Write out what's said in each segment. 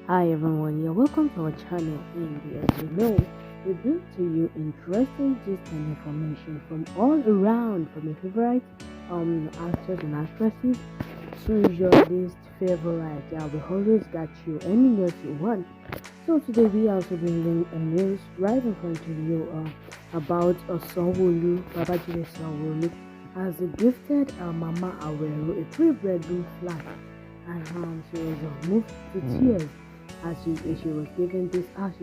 Hi everyone, you're welcome to our channel, and as you know, we bring to you interesting gist and information from all around, from your favorite actors and actresses to your least favorite. Yeah, we always got you any news you want. So today we also bringing a news right in front of you about Sanwo-Olu, Babajide Sanwo-Olu has gifted Mama Awero a three-bedroom flat, and she was moved to tears as she was given this house.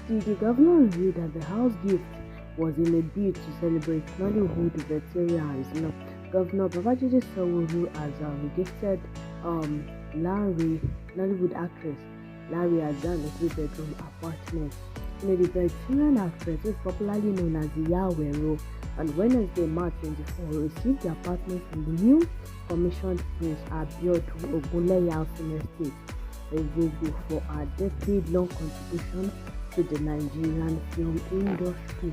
The governor revealed that the house gift was in a bid to celebrate Nollywood veterans. Governor Babajide Sanwo-Olu has gifted Larry, Nollywood actress Larry Adan, a three-bedroom apartment. The veteran actress is popularly known as Yawero, on Wednesday, March 24, received the apartment from the new commissioned Prince Abiodun Ogunleye Housing Estate, a Google for a decade-long contribution to the Nigerian film industry.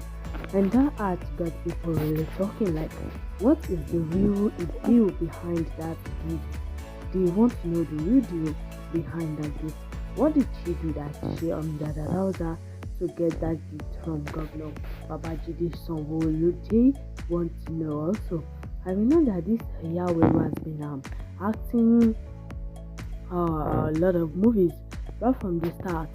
And that art got people really talking, like, what is the real deal behind that gift? Do you want to know the real deal behind that gift? What did she do that that allows her to get that gift from Governor Babajide Sanwo-Olu? They want to know also. I know that this Yahweh has been acting a lot of movies right from the start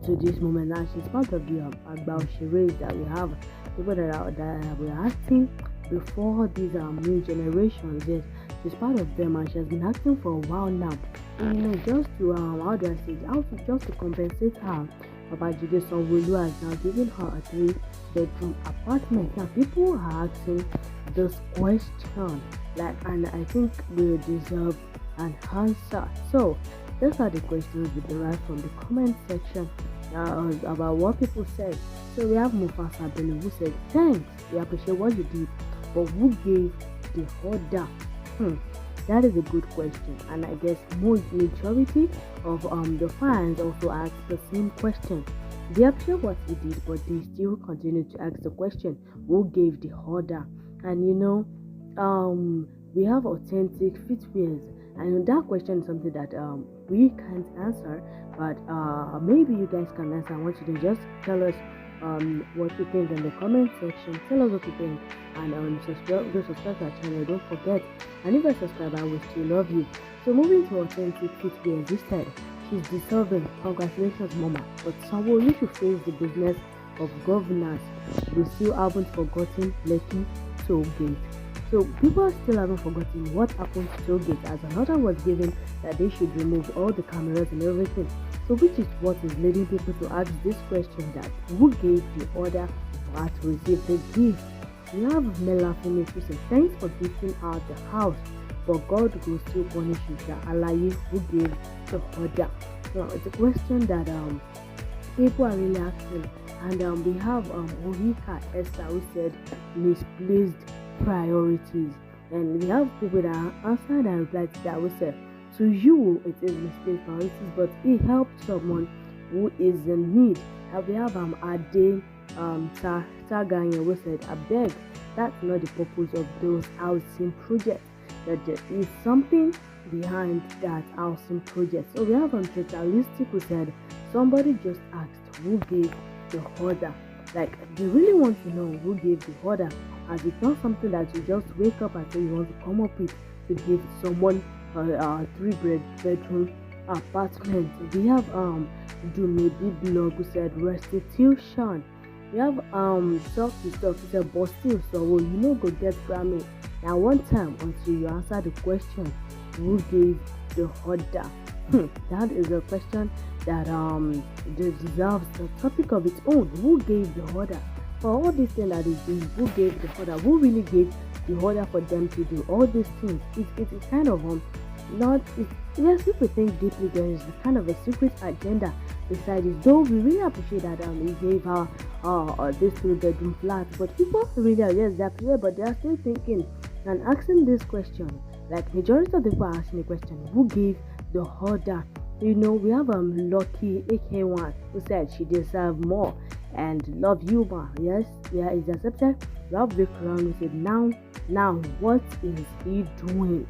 to this moment. Now she's part of the Agba Osheres that we have, people that were acting before these new generations. Yes, she's part of them, and she has been acting for a while now. And just to how do I say it? Just to compensate her, Babajide Sanwo-Olu has now given her a three-bedroom apartment. Now people are asking this question, like, and I think we deserve an answer. So those are the questions we derive from the comment section about what people said. So we have Mufasa Bello who said, "Thanks, we appreciate what you did, but who gave the order?" That is a good question, and I guess majority of the fans also asked the same question. They appreciate what he did, but they still continue to ask the question, who gave the order? And we have authentic footwears, and that question is something that we can't answer, but maybe you guys can answer. I want you to just tell us what you think in the comment section. Tell us what you think, and subscribe to our channel. Don't forget, and if you're a subscriber, we still love you. So moving to authentic footwear, this said she's deserving. Congratulations, Mama. But someone you should face the business of governance. We still haven't forgotten Lekki Tollgate. So people still haven't forgotten what happened to Tollgate, as an order was given that they should remove all the cameras and everything. So which is what is leading people to ask this question, that who gave the order for her to receive the gift? We have Mela Finish who said, "Thanks for gifting out the house, but God will still punish you, Alaye, who gave the order." So it's a question that people are really asking. And we have Ohika Esther who said, "Misplaced priorities." And we have people that answered and replied to that who said, "To you it is misplaced priorities, but it helped someone who is in need." And we have Ade Taganya who said, "I beg, that's not the purpose of those housing projects. That there is something behind that housing project." So we have Totalistic who said, "Somebody just asked who gave the order." Like, they really want to know who gave the order, as it's not something that you just wake up and say you want to come up with to give someone a three-bedroom apartment. We have Dumebi Blog who said, "Restitution." We have Talk to Talk who said, "But still, so go get Grammy now one time until you answer the question, who gave the order?" That is a question that deserves a topic of its own. Who gave the order for all these things that is doing? Who gave the order? Who really gave the order for them to do all these things? It's kind of not. Yes, if we think deeply, there is kind of a secret agenda beside it. Though we really appreciate that he gave her this three-bedroom flat, but people really yes they appreciate, but they are still thinking and asking this question. Like, majority of the people are asking the question, who gave the order? We have Lucky AK1 who said she deserves more and love you, ma. Yes, yeah, it's accepted. We have Vic Round who said, now, what is he doing?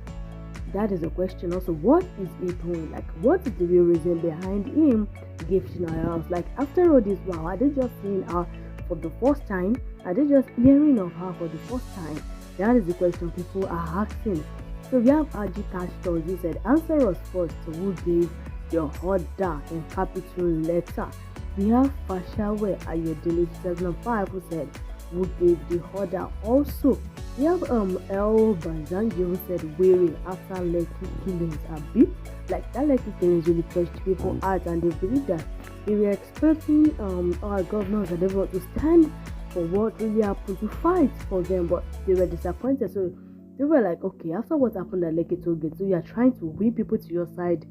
that is a question also. What is he doing? Like, what is the real reason behind him gifting her house? Like, after all this, wow, are they just seeing her for the first time? Are they just hearing of her for the first time? That is the question people are asking. So we have Aji Cash Stores. He said, answer us first. Who gave your order in capital letter? We have Fashawe Ayodele 2005 who said, who gave the order also. We have El Banzangi who said, wearing after Lekki killings are big. Like, that Lekki killings really touched people out, and they believe that they were expecting our governors and everyone to stand for what really happened, to fight for them, but they were disappointed. So they were like, okay, after what happened at Lekki Tollgate, so you are trying to win people to your side.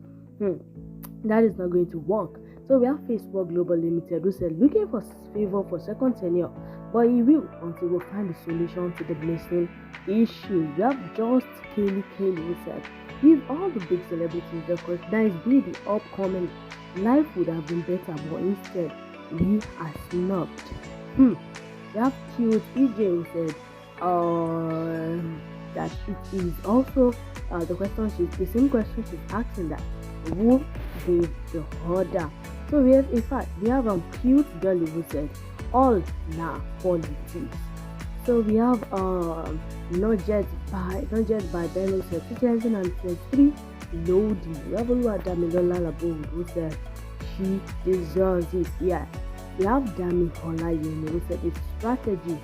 That is not going to work. So we have Facebook Global Limited who said, looking for favor for second tenure, but he will until we find the solution to the missing issue. We have Just Kelly who said, with all the big celebrities recognized be the upcoming, life would have been better, but instead we are snubbed. We have Cute EJ who said that it is also the same question she's asking, that who gave the order. So we have, in fact, we have Cute Dolly who said, all now politics. So we have not just by Bello said 2023 loading. We have Damilola Labo who said she deserves it. Yeah. We have Dami Holayen who said it's strategy.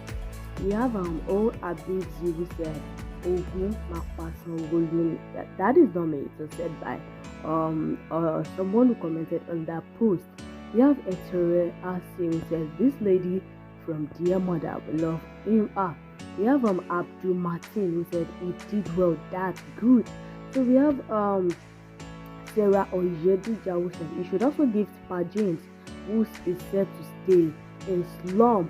We have O Abidzi who said Ogun Mapasan Golden. That is not me. It was said by someone who commented on that post. We have Etere Asi who says this lady from Dear Mother will love him. We have Abdul Martin who said he did well, that's good. So we have Sarah Ojedija who said he should also give Pa James, who is set to stay in slum.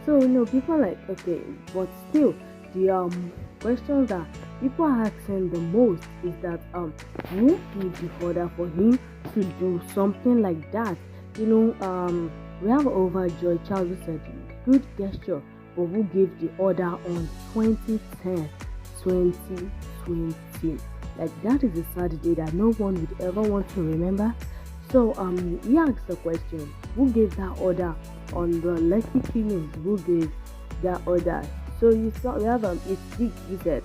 So people are like, okay, but still the questions that people are asking the most is that who gave the order for him to do something like that? We have Overjoy Charles who said good gesture, but who gave the order on 2010 2020? Like, that is a sad day that no one would ever want to remember. So he asked the question, who gave that order on the Lekki killings? Who gave that order? So you saw we have it's big. He said,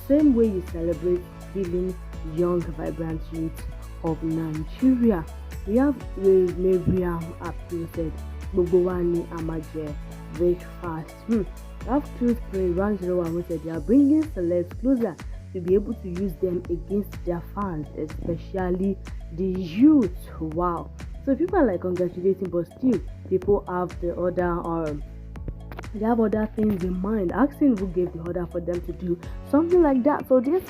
same way you celebrate healing young vibrant youth of Nigeria. We have Miriam Abdul said, Bogowani Amaje, very fast. We have Truth Play 101 who said they are bringing celebs closer to be able to use them against their fans, especially the youth. Wow. So people are like congratulating, but still people have the other they have other things in mind, asking who gave the order for them to do something like that. So this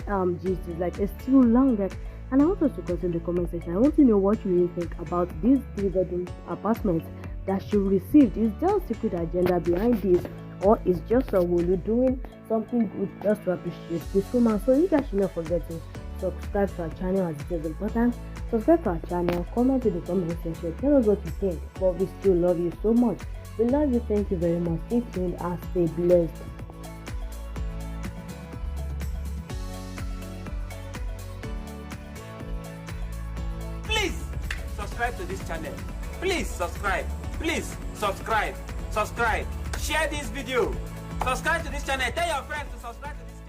gist is like, it's still long, and I want us to consider in the comment section. I want to know what you really think about these 3-bedroom apartments that she received. Is there a secret agenda behind this, or is just a Wolu doing something good just to appreciate this woman? So you guys should not forget to subscribe to our channel, as it is important. Subscribe to our channel, comment in the comment section, tell us what you think, but we still love you so much. We love you, thank you very much. Stay tuned and stay blessed. Please subscribe to this channel. Please subscribe. Please subscribe. Share this video. Subscribe to this channel. Tell your friends to subscribe to this channel.